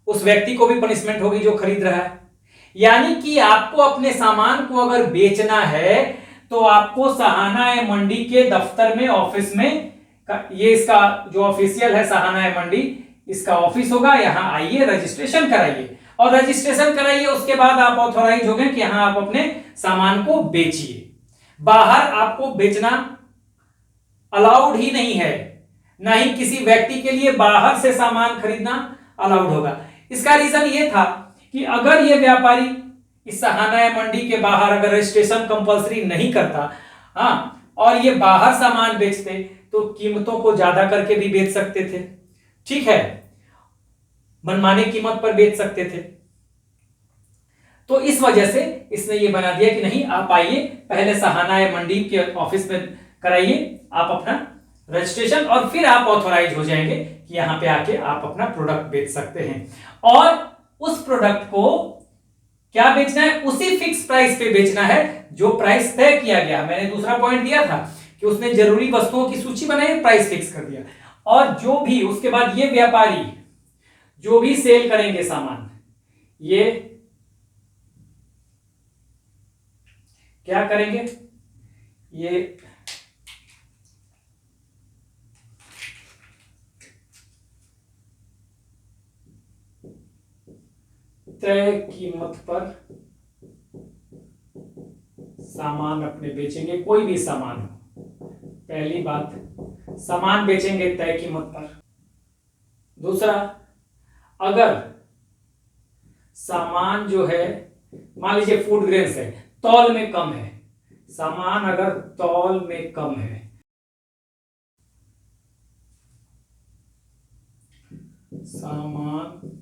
उस व्यक्ति को भी पनिशमेंट होगी जो खरीद रहा है। यानी कि आपको अपने सामान को अगर बेचना है तो आपको शाहाना मंडी के दफ्तर में, ऑफिस में, ये इसका जो ऑफिशियल है शाहाना मंडी, इसका ऑफिस होगा, यहां आइए, रजिस्ट्रेशन कराइए, और रजिस्ट्रेशन कराइए, उसके बाद आप ऑथोराइज हो गए कि यहां आप अपने सामान को बेचिए। बाहर आपको बेचना अलाउड ही नहीं है, ना ही किसी व्यक्ति के लिए बाहर से सामान खरीदना अलाउड होगा। इसका रीजन ये था कि अगर ये व्यापारी इस शाहाना मंडी के बाहर अगर रजिस्ट्रेशन कंपलसरी नहीं करता, हाँ, और ये बाहर सामान बेचते तो कीमतों को ज्यादा करके भी बेच सकते थे, ठीक है, मनमानी कीमत पर बेच सकते थे। तो इस वजह से इसने ये बना दिया कि नहीं, आप आइए पहले सहाना या मंडी के ऑफिस में कराइए आप अपना रजिस्ट्रेशन, और फिर आप ऑथोराइज हो जाएंगे कि यहाँ पे आके आप अपना प्रोडक्ट बेच सकते हैं। और उस प्रोडक्ट को क्या बेचना है, उसी फिक्स प्राइस पे बेचना है जो प्राइस तय किया गया। मैंने दूसरा पॉइंट दिया था कि उसने जरूरी वस्तुओं की सूची बनाई, प्राइस फिक्स कर दिया, और जो भी उसके बाद ये व्यापारी जो भी सेल करेंगे सामान, ये क्या करेंगे, ये तय कीमत पर सामान अपने बेचेंगे, कोई भी सामान हो। पहली बात, सामान बेचेंगे तय कीमत पर। दूसरा, अगर सामान जो है, मान लीजिए फूड ग्रेन्स है, तौल में कम है, सामान अगर तौल में कम है, सामान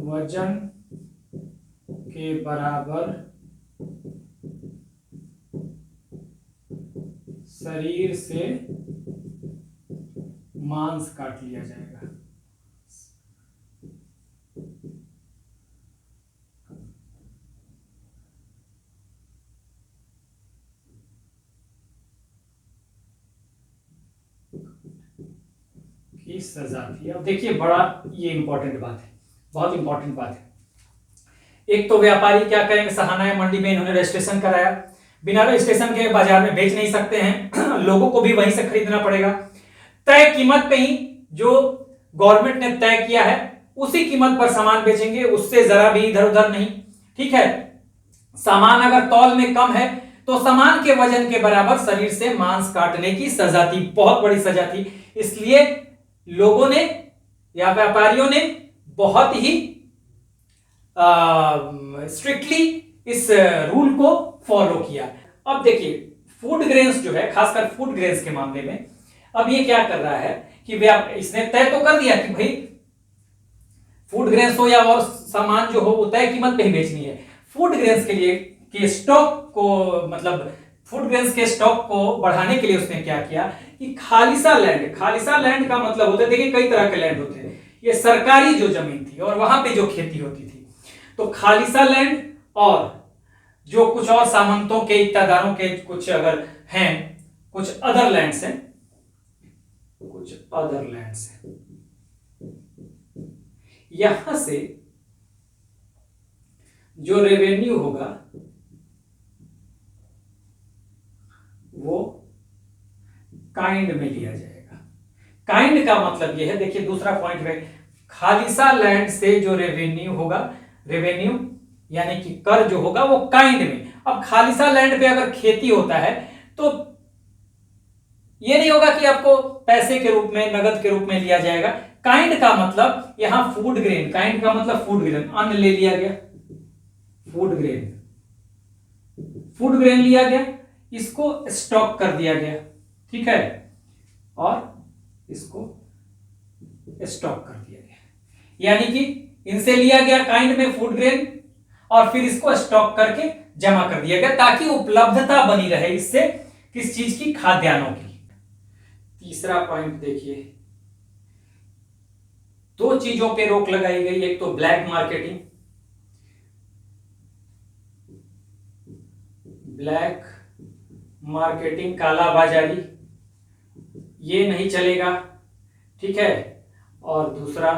वजन के बराबर शरीर से मांस काट लिया जाएगा। की सजा थी। अब देखिए, बड़ा ये इंपॉर्टेंट बात है, बहुत इंपॉर्टेंट बात है। एक तो व्यापारी क्या करेंगे, सहाना या मंडी में इन्होंने रजिस्ट्रेशन कराया, बिना रजिस्ट्रेशन के बाजार में बेच नहीं सकते हैं लोगों को भी वहीं से खरीदना पड़ेगा। तय कीमत पे ही, जो गवर्नमेंट ने तय किया है उसी कीमत पर सामान बेचेंगे, उससे जरा भी इधर उधर नहीं, ठीक है। सामान अगर तौल में कम है तो सामान के वजन के बराबर शरीर से मांस काटने की सजा थी, बहुत बड़ी सजा थी। इसलिए लोगों ने या व्यापारियों ने बहुत ही स्ट्रिक्टली इस रूल को फॉलो किया। अब देखिए, फूड ग्रेन्स जो है, खासकर फूड ग्रेन्स के मामले में, अब ये क्या कर रहा है कि इसने तय तो कर दिया कि भाई फूड ग्रेन्स हो या और सामान जो हो वो तय कीमत पे ही बेचनी है। फूड ग्रेन्स के लिए कि स्टॉक को, मतलब फूड ग्रेन्स के स्टॉक को बढ़ाने के लिए उसने क्या किया कि खालिसा लैंड, खालिसा लैंड का मतलब होता है, देखिए कई तरह के लैंड होते हैं, ये सरकारी जो जमीन थी और वहां पे जो खेती होती थी, तो खालिसा लैंड और जो कुछ और सामंतों के, इक्तादारों के कुछ अगर हैं, कुछ अदर लैंड्स हैं, कुछ अदर लैंड्स हैं, यहां से जो रेवेन्यू होगा वो काइंड में लिया जाएगा। काइंड का मतलब यह है, देखिए दूसरा पॉइंट में, खालिसा लैंड से जो रेवेन्यू होगा, रेवेन्यू यानी कि कर जो होगा वो काइंड में। अब खालिसा लैंड पे अगर खेती होता है तो ये नहीं होगा कि आपको पैसे के रूप में, नगद के रूप में लिया जाएगा। काइंड का मतलब यहां फूड ग्रेन, काइंड का मतलब फूड ग्रेन, अन्न ले लिया गया, फूड ग्रेन, फूड ग्रेन लिया गया, इसको स्टॉक कर दिया गया, ठीक है, और इसको स्टॉक कर दिया गया, यानी कि इनसे लिया गया काइंड में फूड ग्रेन और फिर इसको स्टॉक करके जमा कर दिया गया ताकि उपलब्धता बनी रहे इससे, किस चीज की, खाद्यान्नों की। तीसरा पॉइंट देखिए, दो चीजों पे रोक लगाई गई, एक तो ब्लैक मार्केटिंग, ब्लैक मार्केटिंग, कालाबाजारी, ये नहीं चलेगा, ठीक है, और दूसरा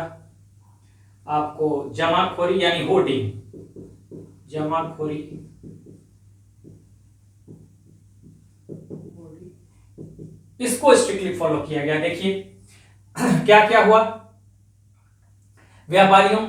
आपको जमाखोरी यानी होर्डिंग, जमाखोरी, इसको स्ट्रिक्टली फॉलो किया गया। देखिए क्या क्या हुआ, व्यापारियों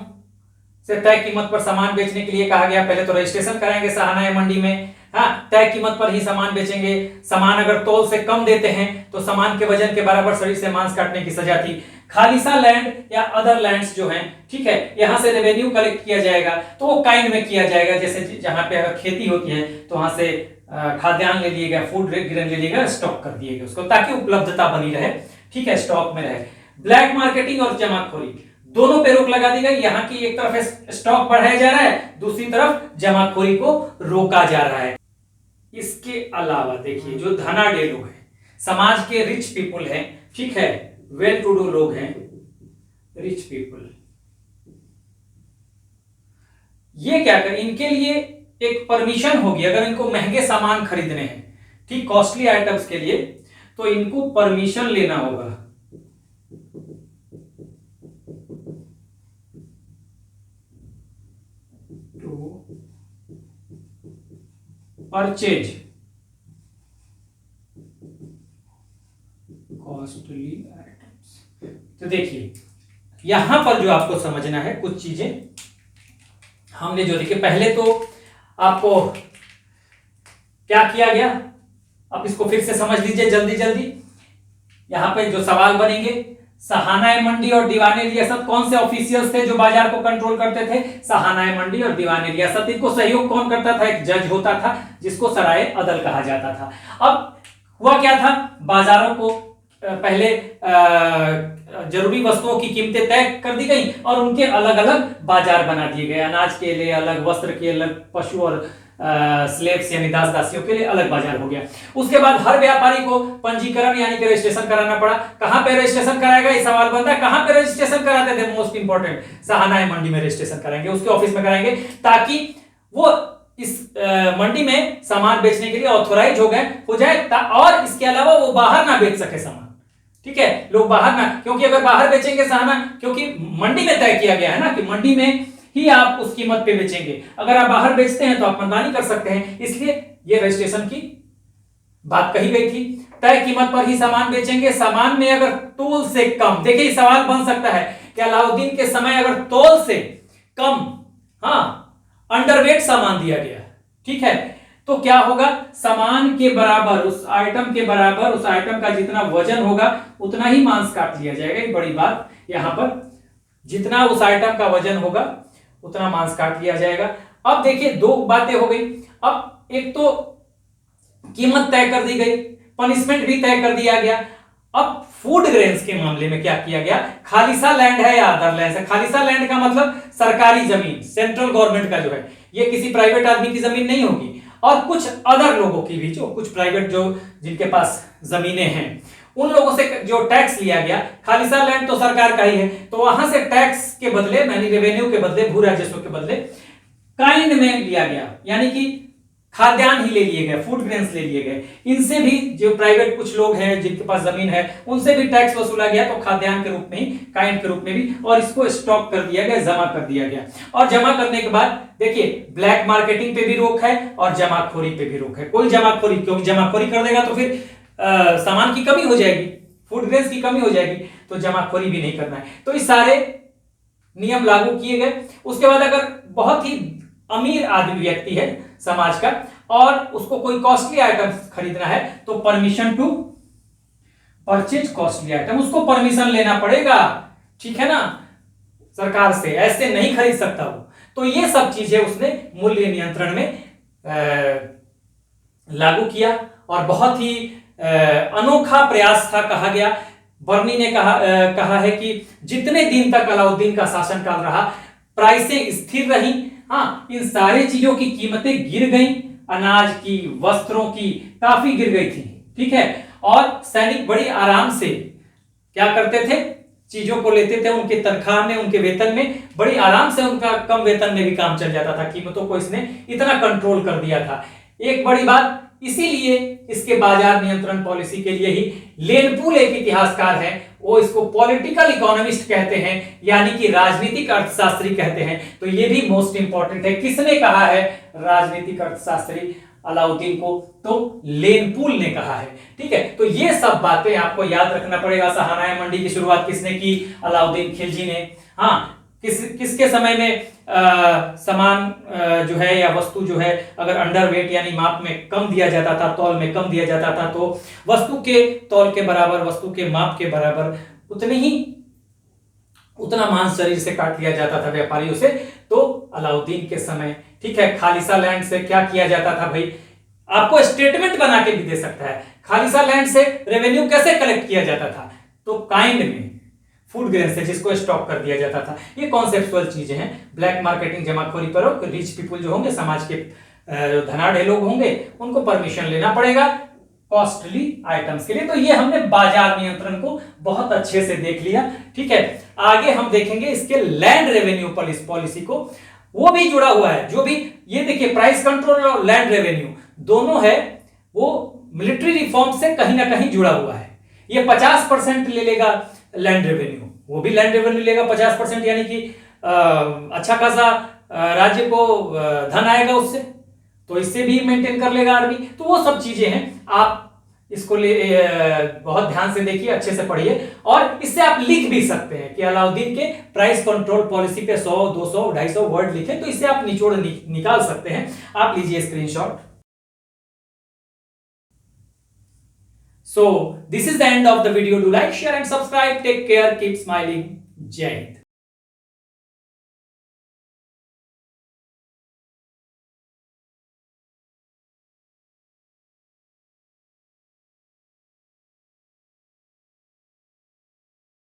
से तय कीमत पर सामान बेचने के लिए कहा गया, पहले तो रजिस्ट्रेशन कराएंगे सहाना या मंडी में, हाँ, तय कीमत पर ही सामान बेचेंगे, सामान अगर तौल से कम देते हैं तो सामान के वजन के बराबर शरीर से मांस काटने की सजा थी। खालिसा लैंड या अदर लैंड्स जो हैं, ठीक है, यहां से रेवेन्यू कलेक्ट किया जाएगा तो वो काइंड में किया जाएगा, जैसे जहां पे अगर खेती होती है तो वहां से खाद्यान्न ले लिएगा, फूड ग्रेन ले लिएगा, स्टॉक कर दिएगा उसको ताकि उपलब्धता बनी रहे, ठीक है, स्टॉक में रहे। ब्लैक मार्केटिंग और जमाखोरी दोनों पे रोक लगा दी गई। यहां की एक तरफ स्टॉक बढ़ाया जा रहा है, दूसरी तरफ जमाखोरी को रोका जा रहा है। इसके अलावा देखिए जो धनाढ्य लोग हैं, समाज के रिच पीपुल हैं, ठीक है, वेल टू डू लोग हैं, रिच पीपल, ये क्या कर, इनके लिए एक परमिशन होगी अगर इनको महंगे सामान खरीदने हैं, ठीक, कॉस्टली आइटम्स के लिए, तो इनको परमिशन लेना होगा। To purchase costly items. तो देखिए यहां पर जो आपको समझना है कुछ चीजें हमने जो देखिए, पहले तो आपको क्या किया गया, अब इसको फिर से समझ लीजिए जल्दी जल्दी। यहां पे जो सवाल बनेंगे, सहाना मंडी और दीवाने रियासत कौन से ऑफिशियल्स थे जो बाजार को कंट्रोल करते थे? सहाना मंडी और दीवाने रियासत। इनको सहयोग कौन करता था? एक जज होता था जिसको सराय अदल कहा जाता था। अब हुआ क्या था, बाजारों को पहले जरूरी वस्तुओं की कीमतें तय कर दी गई और उनके अलग अलग बाजार बना दिए गए। अनाज के लिए अलग, वस्त्र के अलग, पशु और स्लेव्स यानी दास दासियों के लिए अलग बाजार हो गया। उसके बाद हर व्यापारी को पंजीकरण यानी कि रजिस्ट्रेशन कराना पड़ा। कहां पे रजिस्ट्रेशन कराएगा, ये सवाल बनता है। कहां पे रजिस्ट्रेशन कराते थे? मोस्ट इंपॉर्टेंट, सहाना मंडी में रजिस्ट्रेशन कराएंगे, उसके ऑफिस में कराएंगे, ताकि वो इस मंडी में सामान बेचने के लिए ऑथोराइज हो जाए और इसके अलावा वो बाहर ना बेच सके सामान, ठीक है, लोग बाहर ना, क्योंकि अगर बाहर बेचेंगे सहाना, क्योंकि मंडी में तय किया गया है ना कि मंडी में ही आप उस कीमत पे बेचेंगे, अगर आप बाहर बेचते हैं तो आप मनमानी कर सकते हैं, इसलिए ये रजिस्ट्रेशन की बात कही गई थी। तय कीमत पर ही सामान बेचेंगे, सामान में अगर तोल से कम, देखिए सवाल बन सकता है कि अलाउद्दीन के समय अगर तोल से कम, हाँ, अंडरवेट सामान दिया गया, ठीक है, तो क्या होगा, सामान के बराबर, उस आइटम के बराबर, उस आइटम का जितना वजन होगा उतना ही मांस काट लिया जाएगा। ये बड़ी बात यहां पर, जितना उस आइटम का वजन होगा उतना मांस काट लिया जाएगा। अब देखिए दो बातें हो गई। अब एक तो कीमत तय कर दी गई, पनिशमेंट भी तय कर दिया गया। अब फूड ग्रेन्स के मामले में क्या किया गया, खालिसा लैंड है या अदर लैंड है? खालिसा लैंड का मतलब सरकारी जमीन, सेंट्रल गवर्नमेंट का जो है, ये किसी प्राइवेट आदमी की जमीन नहीं होगी, और कुछ अदर लोगों की भी, जो कुछ प्राइवेट, जो जिनके पास जमीनें हैं, उन लोगों से जो टैक्स लिया गया, खालिसा लैंड तो सरकार का ही है, तो वहां से टैक्स के बदले, यानी रेवेन्यू के बदले, भू राजस्व के बदले काइंड में लिया गया, यानी कि खाद्यान्न ही ले लिए गए, फूड ग्रेन्स ले लिए गए। इनसे भी जो प्राइवेट कुछ लोग हैं जिनके पास जमीन है, उनसे भी टैक्स वसूला गया, तो खाद्यान्न के रूप में ही, काइंड के रूप में भी, और इसको स्टॉक कर दिया गया, जमा कर दिया गया। और जमा करने के बाद देखिए ब्लैक मार्केटिंग पे भी रोक है और जमाखोरी पे भी रोक है। कोई जमाखोरी, क्योंकि जमाखोरी कर देगा तो फिर सामान की कमी हो जाएगी, फूड ग्रेन्स की कमी हो जाएगी, तो जमाखोरी भी नहीं करना है। तो इस सारे नियम लागू किए गए। उसके बाद अगर बहुत ही अमीर आदमी व्यक्ति है समाज का और उसको कोई कॉस्टली आइटम खरीदना है, तो permission to purchase costly item, उसको परमिशन लेना पड़ेगा, ठीक है ना, सरकार से, ऐसे नहीं खरीद सकता वो। तो ये सब चीजें उसने मूल्य नियंत्रण में लागू किया और बहुत ही अनोखा प्रयास था, कहा गया। बर्नी ने कहा है कि जितने दिन तक अलाउद्दीन का शासनकाल रहा, प्राइसें स्थिर रही, हाँ, इन सारी चीजों की कीमतें गिर गई, अनाज की, वस्त्रों की काफी गिर गई थी, ठीक है, और सैनिक बड़ी आराम से क्या करते थे, चीजों को लेते थे, उनके तनख्वाह में, उनके वेतन में बड़ी आराम से, उनका कम वेतन में भी काम चल जाता था। कीमतों को इसने इतना कंट्रोल कर दिया था। एक बड़ी बात, इसीलिए इसके बाजार नियंत्रण पॉलिसी के लिए ही लेनपूल एक इतिहासकार है, वो इसको पॉलिटिकल इकोनॉमिस्ट कहते हैं, यानी कि राजनीतिक अर्थशास्त्री कहते हैं। तो ये भी मोस्ट इंपॉर्टेंट है। किसने कहा है राजनीतिक अर्थशास्त्री अलाउद्दीन को? तो लेनपूल ने कहा है, ठीक है। तो ये सब बातें आपको याद रखना पड़ेगा। सहाना मंडी की शुरुआत किसने की? अलाउद्दीन खिलजी ने। हाँ, किसके समय में सामान जो है या वस्तु जो है, अगर अंडरवेट यानी माप में कम दिया जाता था, तौल में कम दिया जाता था, तो वस्तु के तौल के बराबर, वस्तु के माप के बराबर उतना मांस शरीर से काट लिया जाता था व्यापारियों से। तो अलाउद्दीन के समय, ठीक है, खालिसा लैंड से क्या किया जाता था भाई, आपको स्टेटमेंट बना के भी दे सकता है। खालिसा लैंड से रेवेन्यू कैसे कलेक्ट किया जाता था? तो काइंड में, फूड ग्रेन से, जिसको स्टॉक कर दिया जाता था। ये कॉन्सेप्चुअल चीजें हैं। ब्लैक मार्केटिंग, जमाखोरी पर रोक, रिच पीपुल जो होंगे, समाज के धनाढ़ लोग होंगे, उनको परमिशन लेना पड़ेगा कॉस्टली आइटम्स के लिए। तो ये हमने बाजार नियंत्रण को बहुत अच्छे से देख लिया। ठीक है, आगे हम देखेंगे इसके लैंड रेवेन्यू पॉलिसी को, वो भी जुड़ा हुआ है। जो भी ये देखिए, प्राइस कंट्रोल और लैंड रेवेन्यू दोनों है, वो मिलिट्री रिफॉर्म से कहीं ना कहीं जुड़ा हुआ है। ये 50% ले लेगा लैंड रेवेन्यू, वो भी लैंड रेवेन्यू लेगा 50%, यानी कि अच्छा खासा राज्य को धन आएगा उससे, तो इससे भी मेंटेन कर लेगा आर्मी। तो वो सब चीजें हैं, आप इसको बहुत ध्यान से देखिए, अच्छे से पढ़िए, और इससे आप लिख भी सकते हैं कि अलाउद्दीन के प्राइस कंट्रोल पॉलिसी पे 100, 200, 250 वर्ड लिखे, तो इससे आप निचोड़ निकाल सकते हैं। आप लीजिए screenshot. So this is the end of the video. Do like, share and subscribe. Take care. Keep smiling. Jai Hind.